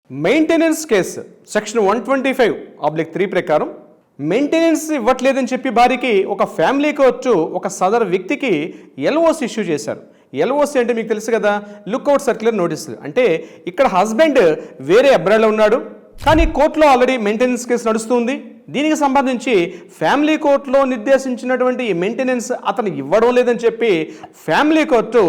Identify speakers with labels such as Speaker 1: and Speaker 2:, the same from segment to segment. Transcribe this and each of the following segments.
Speaker 1: Maintenance case section 125/3 ప్రకారం maintenance ఇవ్వట్లేదని చెప్పి భార్యకి ఒక ఫ్యామిలీ కోర్టు ఒక సదరు వ్యక్తికి ఎల్ఓసి ఇష్యూ చేశారు. ఎల్ఓసి అంటే మీకు తెలుసు కదా, లుక్అవుట్ సర్క్యులర్ నోటీసులు. అంటే ఇక్కడ హస్బెండ్ వేరే అబ్రాడ్లో ఉన్నాడు, కానీ కోర్టులో ఆల్రెడీ మెయింటెనెన్స్ కేసు నడుస్తుంది. దీనికి సంబంధించి ఫ్యామిలీ కోర్టులో నిర్దేశించినటువంటి మెయింటెనెన్స్ అతను ఇవ్వడం లేదని చెప్పి ఫ్యామిలీ కోర్టు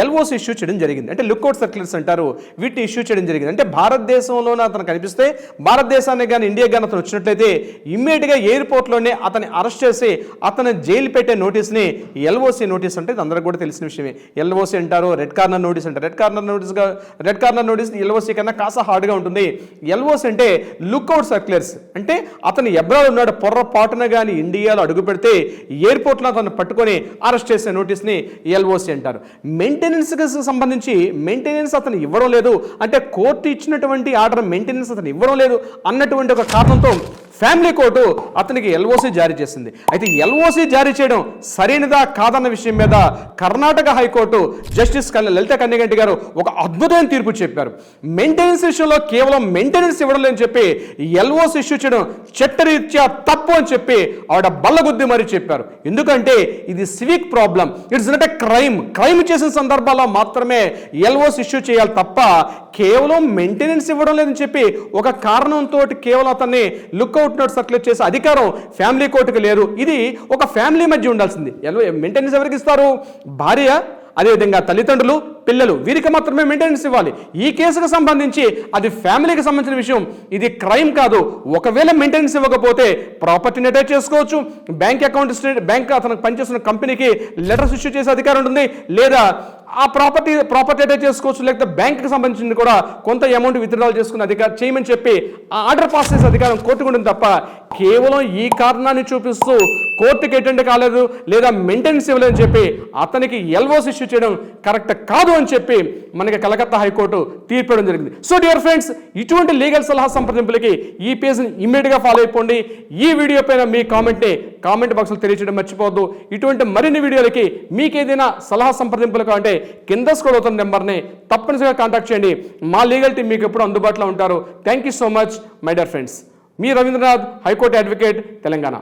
Speaker 1: ఎల్ఓసి ఇష్యూ చేయడం జరిగింది. అంటే లుక్అవుట్ సర్క్యులర్స్ అంటారు, వీటిని ఇష్యూ చేయడం జరిగింది. అంటే భారతదేశంలోనే అతను కనిపిస్తే, భారతదేశానికి కానీ ఇండియా కానీ అతను వచ్చినట్లయితే ఇమ్మీడియట్గా ఎయిర్పోర్ట్లోనే అతన్ని అరెస్ట్ చేసి అతను జైలు పెట్టే నోటీస్ని ఎల్ఓసి నోటీస్ అంటే ఇది అందరికీ కూడా తెలిసిన విషయమే. ఎల్ఓసి అంటారు, రెడ్ కార్నర్ నోటీస్ అంటారు. రెడ్ కార్నర్ నోటీస్ ఎల్ఓసి కన్నా కాస్త హార్డ్గా ఉంటుంది. ఎల్ఓసి అంటే లుక్అవుట్ సర్క్యులర్స్. అంటే అతను ఎబ్రాడ్ ఉన్నాడు, పొర్రపాటున కానీ ఇండియాలో అడుగు పెడితే ఎయిర్పోర్ట్లో అతను పట్టుకొని అరెస్ట్ చేసే నోటీస్ని ఎల్ఓసి అంటారు. మెయింటెనెన్స్కి సంబంధించి మెయింటెనెన్స్ అతను ఇవ్వడం లేదు అంటే కోర్టు ఇచ్చినటువంటి ఆర్డర్ మెయింటెనెన్స్ అతను ఇవ్వడం లేదు అన్నటువంటి ఒక కారణంతో ఫ్యామిలీ కోర్టు అతనికి ఎల్ఓసి జారీ చేసింది. అయితే ఎల్ఓసి జారీ చేయడం సరైనదా కాదన్న విషయం మీద కర్ణాటక హైకోర్టు జస్టిస్ లలిత కన్యగంటి గారు ఒక అద్భుతమైన తీర్పు చెప్పారు. మెయింటెనెన్స్ విషయంలో కేవలం మెయింటెనెన్స్ ఇవ్వడం లేని చెప్పి ఎల్ఓసి ఇష్యూ చేయడం చట్టరీత్యా తప్పు అని చెప్పి ఆవిడ బల్లగుద్ది మరీ చెప్పారు. ఎందుకంటే ఇది civic problem, it's not a crime. Crime చేసిన సందర్భాల్లో మాత్రమే ఎల్ఓసి ఇష్యూ చేయాలి తప్ప కేవలం మెయింటెనెన్స్ ఇవ్వడం లేదని చెప్పి ఒక కారణంతో కేవలం అతన్ని లుక్అవుట్ నోట్ సర్క్యులేట్ చేసే అధికారం ఫ్యామిలీ కోర్టుకు లేదు. ఇది ఒక ఫ్యామిలీ మధ్య ఉండాల్సింది. మెయింటెనెన్స్ ఎవరికి ఇస్తారు? భార్య, అదేవిధంగా తల్లిదండ్రులు, పిల్లలు, వీరికి మాత్రమే మెయింటెనెన్స్ ఇవ్వాలి. ఈ కేసుకు సంబంధించి అది ఫ్యామిలీకి సంబంధించిన విషయం, ఇది క్రైమ్ కాదు. ఒకవేళ మెయింటెనెన్స్ ఇవ్వకపోతే ప్రాపర్టీని అటాచ్ చేసుకోవచ్చు, బ్యాంక్ బ్యాంక్ అతనికి పనిచేస్తున్న కంపెనీకి లెటర్స్ ఇష్యూ చేసే అధికారం ఉంటుంది, లేదా ఆ ప్రాపర్టీ అటాచ్ చేసుకోవచ్చు, లేకపోతే బ్యాంక్కి సంబంధించింది కూడా కొంత అమౌంట్ విత్డ్రాల్ చేసుకునే అధికారం చేయమని చెప్పి ఆ ఆర్డర్ పాస్ చేసే అధికారం కోర్టుకు ఉంటుంది తప్ప కేవలం ఈ కారణాన్ని చూపిస్తూ కోర్టుకి అటెండ్ కాలేదు లేదా మెయింటెనెన్స్ ఇవ్వలేదని చెప్పి అతనికి ఎల్ఓసి ఇష్యూ చేయడం కరెక్ట్ కాదు అని చెప్పి మనకి కలకత్తా హైకోర్టు తీర్పడం జరిగింది. సో డియర్ ఫ్రెండ్స్, ఇటువంటి లీగల్ సలహా సంప్రదింపులకి ఈ పేజ్ని ఇమ్మీడియట్గా ఫాలో అయిపోండి. ఈ వీడియో పైన మీ కామెంట్ని కామెంట్ బాక్స్లో తెలియచేయడం మర్చిపోవద్దు. ఇటువంటి మరిన్ని వీడియోలకి మీకు ఏదైనా సలహా సంప్రదింపులు కావాలంటే కింద స్క్రోల్ అవుతున్న నెంబర్ని తప్పనిసరిగా కాంటాక్ట్ చేయండి. మా లీగల్ టీం మీకు ఎప్పుడు అందుబాటులో ఉంటారు. Thank you so much my dear friends. మీ రవీంద్రనాథ్, హైకోర్టు అడ్వకేట్, తెలంగాణ.